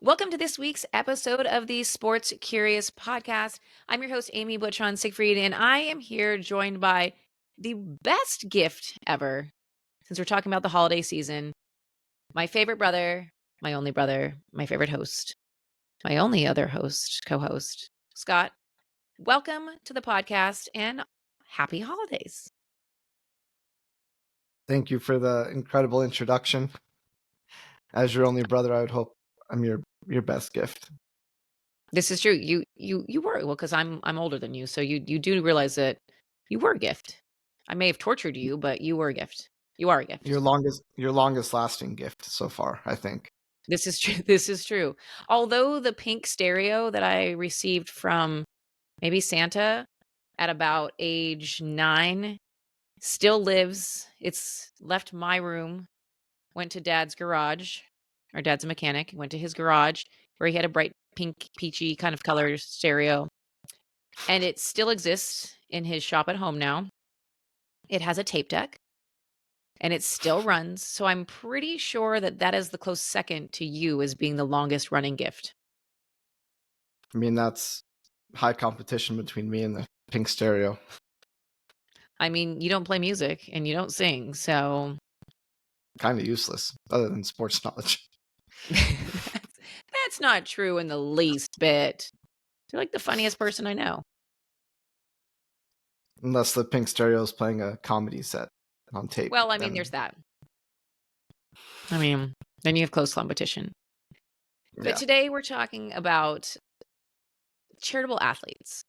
Welcome to this week's episode of the Sports Curious podcast. I'm your host, Amy Butchon Siegfried, and I am here joined by the best gift ever. Since we're talking about the holiday season, my favorite brother, my only brother, my favorite host, my only other host, co-host, Scott. Welcome to the podcast and happy holidays. Thank you for the incredible introduction. As your only brother, I would hope I'm your best gift. This is true. You were, well, because I'm older than you, so you do realize that you were a gift. I may have tortured you, but you were a gift. You are a gift. Your longest lasting gift so far, I think. This is true. This is true. Although the pink stereo that I received from maybe Santa at about age 9 still lives. It's left my room, went to Dad's garage. Our dad's a mechanic. Went to his garage where he had a bright pink, peachy kind of color stereo. And it still exists in his shop at home now. It has a tape deck and it still runs. So I'm pretty sure that that is the close second to you as being the longest running gift. I mean, that's high competition between me and the pink stereo. I mean, you don't play music and you don't sing, so Kind of useless, other than sports knowledge. that's not true in the least bit. You're like the funniest person I know. Unless the pink stereo is playing a comedy set on tape. Well, I mean, there's that. I mean, then you have close competition. But today we're talking about charitable athletes.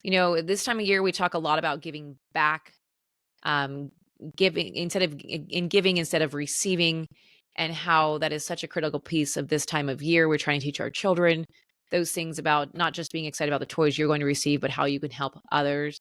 You know, this time of year we talk a lot about giving back, giving instead of receiving, and how that is such a critical piece of this time of year. We're trying to teach our children those things about not just being excited about the toys you're going to receive, but how you can help others.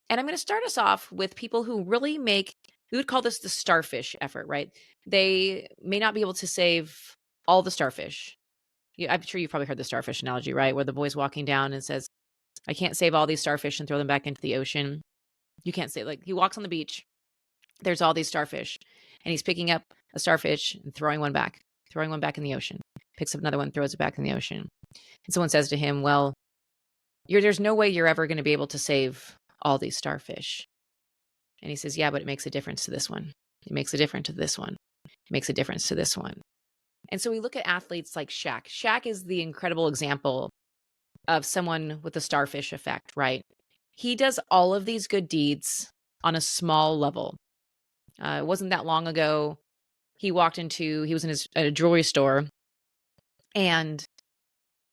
And I'm going to start us off with people who really we would call this the starfish effort, right? They may not be able to save all the starfish. I'm sure you've probably heard the starfish analogy, right? Where the boy's walking down and says, I can't save all these starfish and throw them back into the ocean. You can't say, like, he walks on the beach, there's all these starfish, and he's picking up a starfish and throwing one back in the ocean, picks up another one, throws it back in the ocean. And someone says to him, well, there's no way you're ever going to be able to save all these starfish. And he says, yeah, but it makes a difference to this one. It makes a difference to this one. It makes a difference to this one. And so we look at athletes like Shaq. Shaq is the incredible example of someone with the starfish effect, right? He does all of these good deeds on a small level. It wasn't that long ago. He was at a jewelry store, and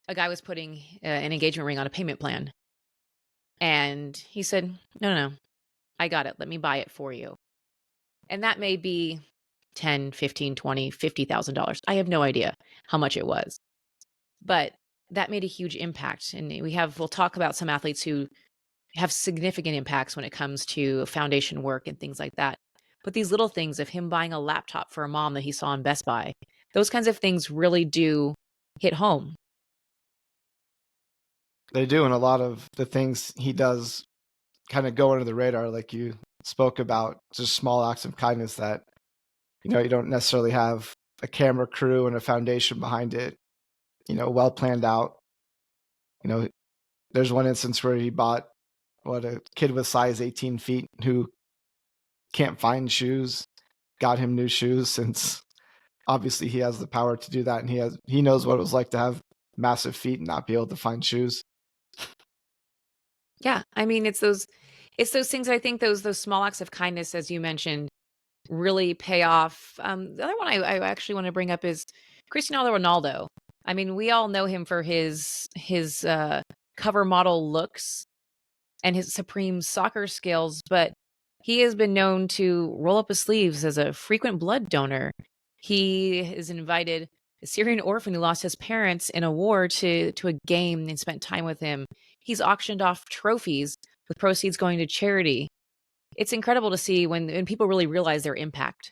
a guy was putting an engagement ring on a payment plan. And he said, no, I got it. Let me buy it for you. And that may be $10, $15, $20, $50,000. I have no idea how much it was. But that made a huge impact. And we'll talk about some athletes who have significant impacts when it comes to foundation work and things like that. But these little things of him buying a laptop for a mom that he saw in Best Buy, those kinds of things really do hit home. They do, and a lot of the things he does kind of go under the radar, like you spoke about, just small acts of kindness that, you don't necessarily have a camera crew and a foundation behind it, well planned out. There's one instance where he bought a kid with size 18 feet who can't find shoes, got him new shoes, since obviously he has the power to do that, and he knows what it was like to have massive feet and not be able to find shoes. Yeah, I mean, it's those things that I think those small acts of kindness, as you mentioned, really pay off. The other one I actually want to bring up is Cristiano Ronaldo. I mean, we all know him for his cover model looks and his supreme soccer skills, but he has been known to roll up his sleeves as a frequent blood donor. He has invited a Syrian orphan who lost his parents in a war to a game and spent time with him. He's auctioned off trophies with proceeds going to charity. It's incredible to see when people really realize their impact.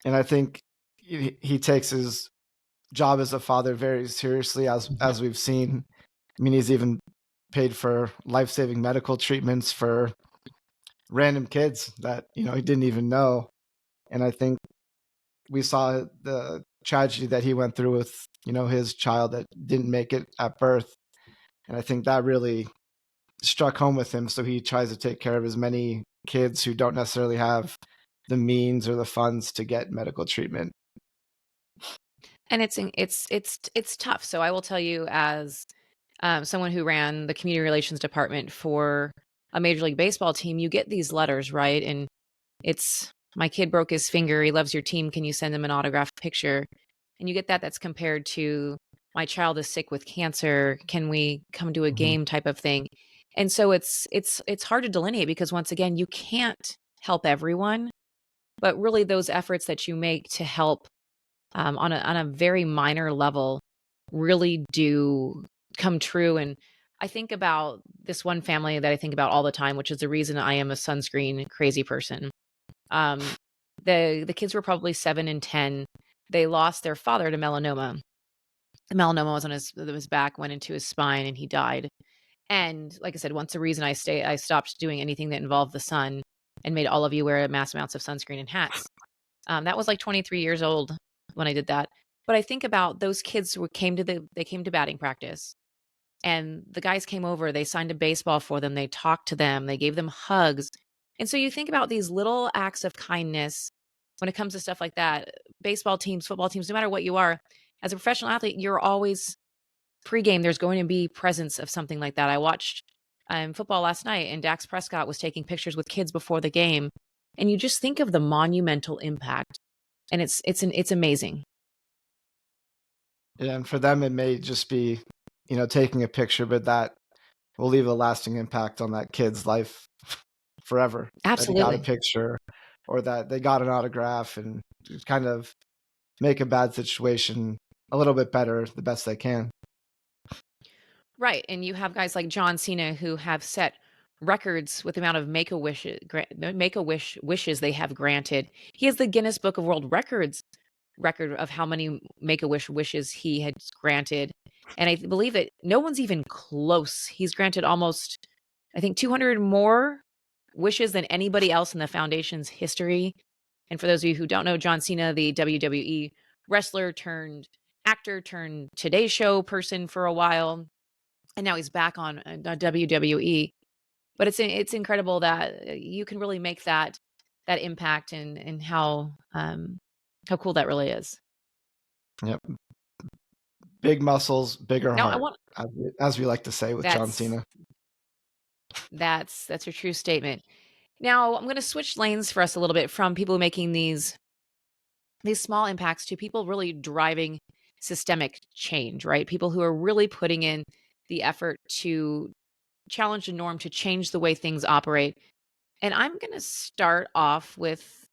And I think he takes his job as a father very seriously, as we've seen. I mean, he's even paid for life-saving medical treatments for random kids that he didn't even know. And I think we saw the tragedy that he went through with, his child that didn't make it at birth. And I think that really struck home with him. So he tries to take care of as many kids who don't necessarily have the means or the funds to get medical treatment. And it's tough. So I will tell you, as someone who ran the community relations department for a Major League Baseball team, you get these letters, right? And it's, my kid broke his finger. He loves your team. Can you send him an autographed picture? And you get that's compared to, my child is sick with cancer. Can we come to a Mm-hmm. game type of thing? And so it's hard to delineate, because once again, you can't help everyone, but really those efforts that you make to help on a very minor level really do come true. And I think about this one family that I think about all the time, which is the reason I am a sunscreen crazy person. Um, the kids were probably 7 and 10. They lost their father to melanoma. The melanoma was on his back, went into his spine, and he died. And like I said, once the reason I stopped doing anything that involved the sun and made all of you wear mass amounts of sunscreen and hats. That was like 23 years old when I did that. But I think about those kids who came to batting practice, and the guys came over, they signed a baseball for them, they talked to them, they gave them hugs. And so you think about these little acts of kindness when it comes to stuff like that. Baseball teams, football teams, no matter what you are, as a professional athlete, you're always pregame, there's going to be presence of something like that. I watched football last night, and Dak Prescott was taking pictures with kids before the game. And you just think of the monumental impact, and it's amazing. Yeah, and for them, it may just be, taking a picture, but that will leave a lasting impact on that kid's life forever. That he got a Absolutely. picture, or that they got an autograph, and just kind of make a bad situation a little bit better the best they can. Right. And you have guys like John Cena who have set records with the amount of make-a-wish wishes they have granted. He has the Guinness Book of World Records record of how many make-a-wish wishes he had granted. And I believe that no one's even close. He's granted almost, I think, 200 more wishes than anybody else in the foundation's history. And for those of you who don't know, John Cena, the WWE wrestler turned actor turned Today Show person for a while, and now he's back on WWE. But it's incredible that you can really make that impact, and how cool that really is. Yep. Big muscles, bigger Now I heart, want as we like to say with John that's Cena. that's a true statement. Now I'm going to switch lanes for us a little bit, from people making these small impacts to people really driving systemic change, right? People who are really putting in the effort to challenge the norm, to change the way things operate. And I'm going to start off with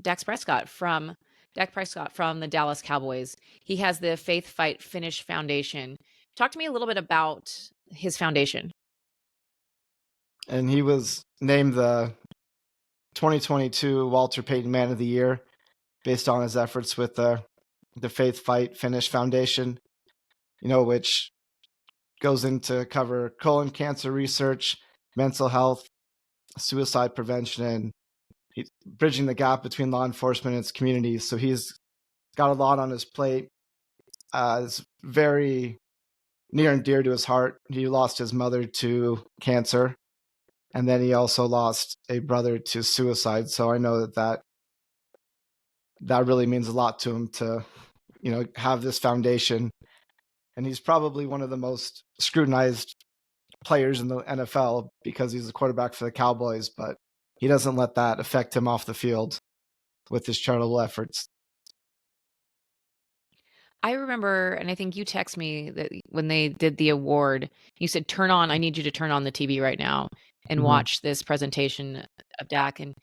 Dak Prescott from the Dallas Cowboys. He has the Faith Fight Finish Foundation. Talk to me a little bit about his foundation. And he was named the 2022 Walter Payton Man of the Year based on his efforts with the Faith Fight Finish Foundation, which goes into cover colon cancer research, mental health, suicide prevention, and bridging the gap between law enforcement and its communities. So he's got a lot on his plate. It's very near and dear to his heart. He lost his mother to cancer, and then he also lost a brother to suicide. So I know that really means a lot to him to, have this foundation. And he's probably one of the most scrutinized players in the NFL because he's the quarterback for the Cowboys, but he doesn't let that affect him off the field with his charitable efforts. I remember, and I think you text me that when they did the award, you said, I need you to turn on the TV right now and Mm-hmm. watch this presentation of Dak. And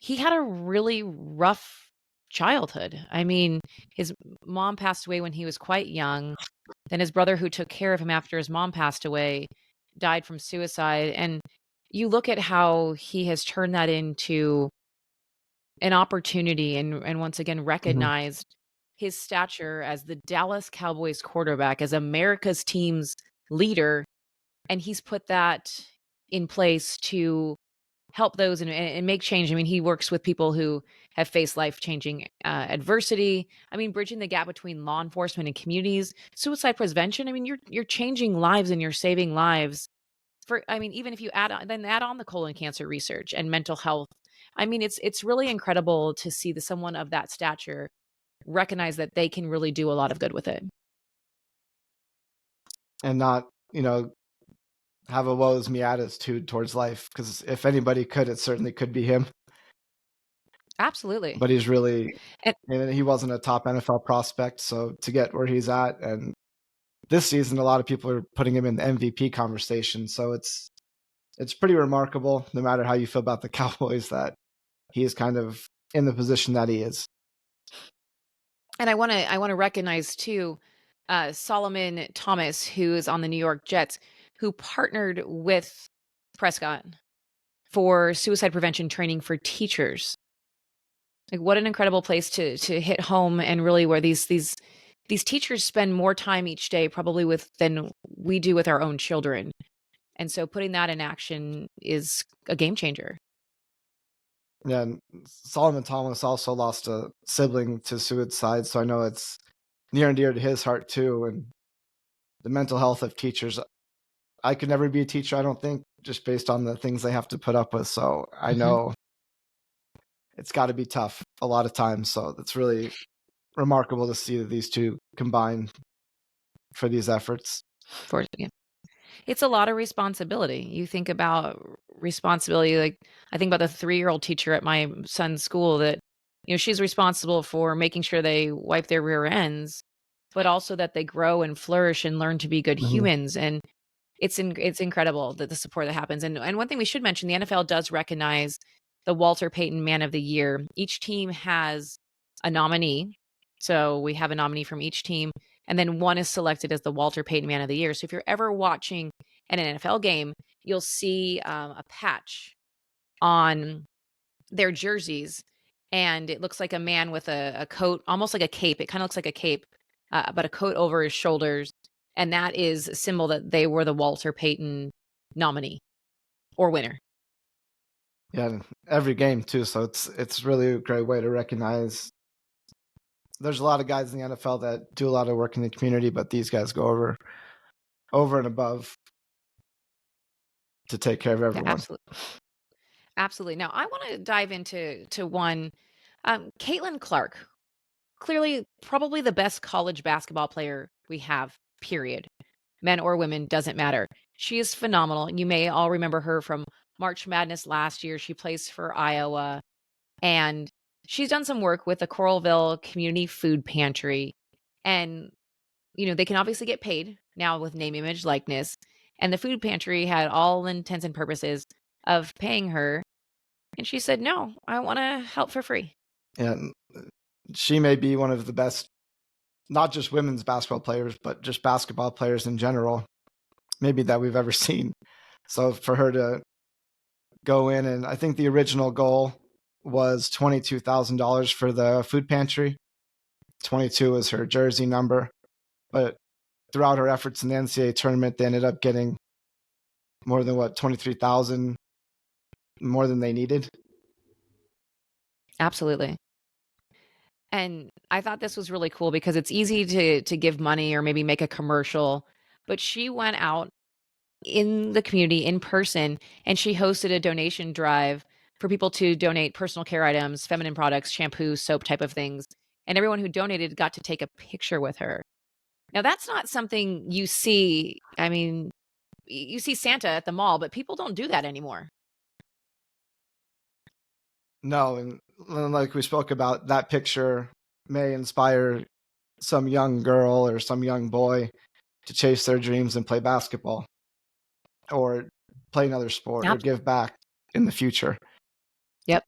he had a really rough childhood. I mean, his mom passed away when he was quite young. Then his brother, who took care of him after his mom passed away, died from suicide. And you look at how he has turned that into an opportunity, and once again Mm-hmm. recognized his stature as the Dallas Cowboys quarterback, as America's team's leader. And he's put that in place to help those and make change. I mean, he works with people who have faced life-changing adversity. I mean, bridging the gap between law enforcement and communities, suicide prevention. I mean, you're changing lives and you're saving lives. For I mean, even if you add on the colon cancer research and mental health. I mean, it's really incredible to see someone of that stature recognize that they can really do a lot of good with it. And not, have a woe is me attitude towards life. Because if anybody could, it certainly could be him. Absolutely. But he's really, And and he wasn't a top NFL prospect. So to get where he's at, and this season, a lot of people are putting him in the MVP conversation. So it's pretty remarkable, no matter how you feel about the Cowboys, that he is kind of in the position that he is. And I want to recognize too, Solomon Thomas, who is on the New York Jets, who partnered with Prescott for suicide prevention training for teachers. Like, what an incredible place to hit home, and really where these teachers spend more time each day probably with than we do with our own children. And so putting that in action is a game changer. Yeah, and Solomon Thomas also lost a sibling to suicide, so I know it's near and dear to his heart too. And the mental health of teachers, I could never be a teacher, I don't think, just based on the things they have to put up with. So I Mhm. know it's got to be tough a lot of times. So it's really remarkable to see that these two combine for these efforts. For yeah. It's a lot of responsibility. You think about responsibility, like, I think about the three-year-old teacher at my son's school that, she's responsible for making sure they wipe their rear ends, but also that they grow and flourish and learn to be good Mhm. humans, and it's incredible that the support that happens, and one thing we should mention, the NFL does recognize the Walter Payton Man of the Year. Each team has a nominee, so we have a nominee from each team, and then one is selected as the Walter Payton Man of the Year. So if you're ever watching an NFL game, you'll see a patch on their jerseys, and it looks like a man with a coat, almost like a cape. It kind of looks like a cape, but a coat over his shoulders, and that is a symbol that they were the Walter Payton nominee or winner. Yeah, and every game too. So it's really a great way to recognize. There's a lot of guys in the NFL that do a lot of work in the community, but these guys go over and above to take care of Yeah, everyone. absolutely, absolutely. Now I want to dive into one, Caitlin Clark, clearly probably the best college basketball player we have. Period. Men or women, doesn't matter. She is phenomenal. You may all remember her from March Madness last year. She plays for Iowa, and she's done some work with the Coralville Community Food Pantry. And, they can obviously get paid now with name, image, likeness. And the food pantry had all intents and purposes of paying her. And she said, no, I want to help for free. And she may be one of the best, not just women's basketball players, but just basketball players in general, maybe that we've ever seen. So for her to go in, and I think the original goal was $22,000 for the food pantry. 22 was her jersey number, but throughout her efforts in the NCAA tournament, they ended up getting more than 23,000 more than they needed. Absolutely. And I thought this was really cool because it's easy to give money or maybe make a commercial, but she went out in the community in person, and she hosted a donation drive for people to donate personal care items, feminine products, shampoo, soap type of things. And everyone who donated got to take a picture with her. Now, that's not something you see. I mean, you see Santa at the mall, but people don't do that anymore. No, and like we spoke about, that picture may inspire some young girl or some young boy to chase their dreams and play basketball or play another sport or Yep. give back in the future. Yep.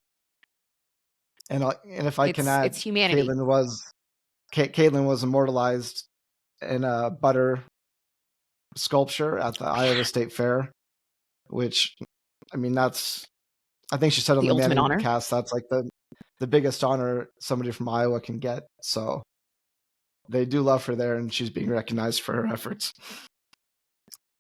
And if I can It's add, humanity. Caitlin was immortalized in a butter sculpture at the Iowa State Fair, which, I mean, I think she said on The the ultimate Manning honor. cast, that's like the biggest honor somebody from Iowa can get. So they do love her there, and she's being recognized for her efforts.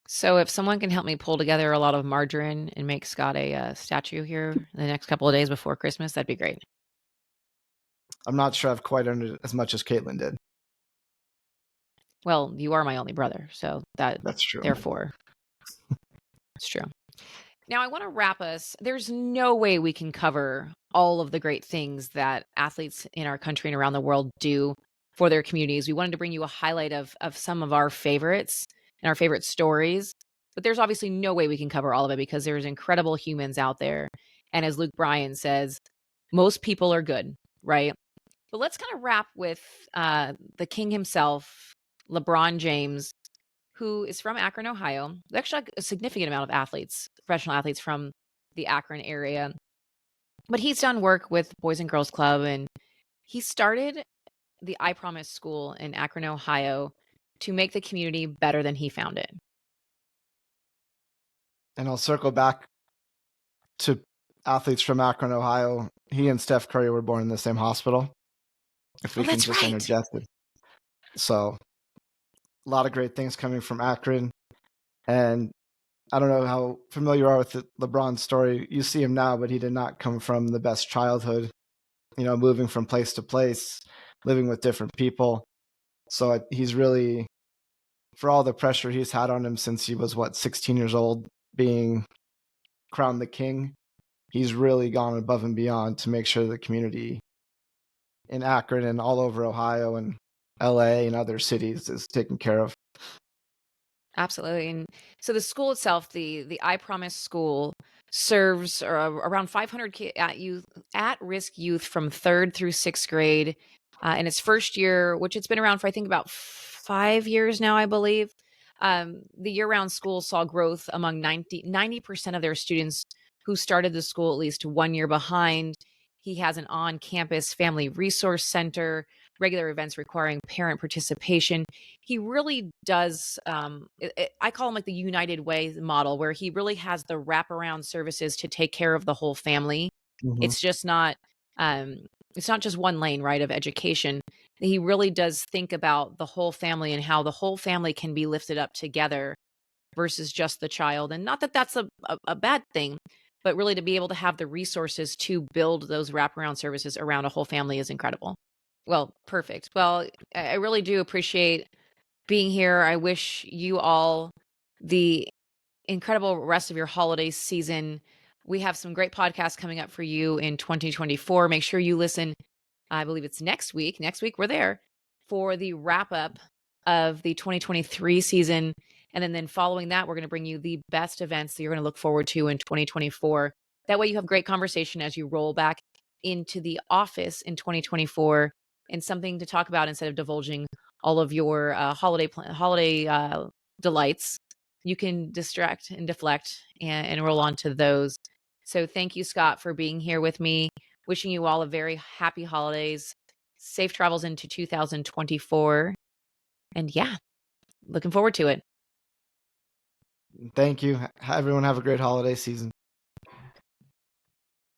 So if someone can help me pull together a lot of margarine and make Scott a statue here in the next couple of days before Christmas, that'd be great. I'm not sure I've quite earned it as much as Caitlin did. Well, you are my only brother, so That's true. therefore, it's true. Now, I want to wrap us. There's no way we can cover all of the great things that athletes in our country and around the world do for their communities. We wanted to bring you a highlight of some of our favorites and our favorite stories. But there's obviously no way we can cover all of it because there's incredible humans out there. And as Luke Bryan says, most people are good, right? But let's kind of wrap with the king himself, LeBron James, who is from Akron, Ohio. There's actually a significant amount of athletes, professional athletes from the Akron area. But he's done work with Boys and Girls Club, and he started the I Promise School in Akron, Ohio to make the community better than he found it. And I'll circle back to athletes from Akron, Ohio. He and Steph Curry were born in the same hospital. If we can just interject it. So a lot of great things coming from Akron. And I don't know how familiar you are with LeBron's story. You see him now, but he did not come from the best childhood, moving from place to place, living with different people. So he's really, for all the pressure he's had on him since he was, 16 years old, being crowned the king, he's really gone above and beyond to make sure the community in Akron and all over Ohio and LA and other cities is taken care of. Absolutely. And so the school itself, the I Promise School, serves around 500 at-risk youth from 3rd through 6th grade. In its first year, which it's been around for, I think, about 5 years now, I believe. The year-round school saw growth among 90% of their students who started the school at least 1 year behind. He has an on-campus family resource center, regular events requiring parent participation. He really does, I call him like the United Way model, where he really has the wraparound services to take care of the whole family. Mm-hmm. It's just not, it's not just one lane, right, of education. He really does think about the whole family and how the whole family can be lifted up together versus just the child. And not that that's a bad thing, but really to be able to have the resources to build those wraparound services around a whole family is incredible. Well, perfect. Well, I really do appreciate being here. I wish you all the incredible rest of your holiday season. We have some great podcasts coming up for you in 2024. Make sure you listen. I believe it's next week. Next week, we're there for the wrap up of the 2023 season. And then following that, we're going to bring you the best events that you're going to look forward to in 2024. That way, you have great conversation as you roll back into the office in 2024 and something to talk about instead of divulging all of your holiday delights. You can distract and deflect and roll on to those. So thank you, Scott, for being here with me. Wishing you all a very happy holidays, safe travels into 2024. And yeah, looking forward to it. Thank you. Everyone have a great holiday season.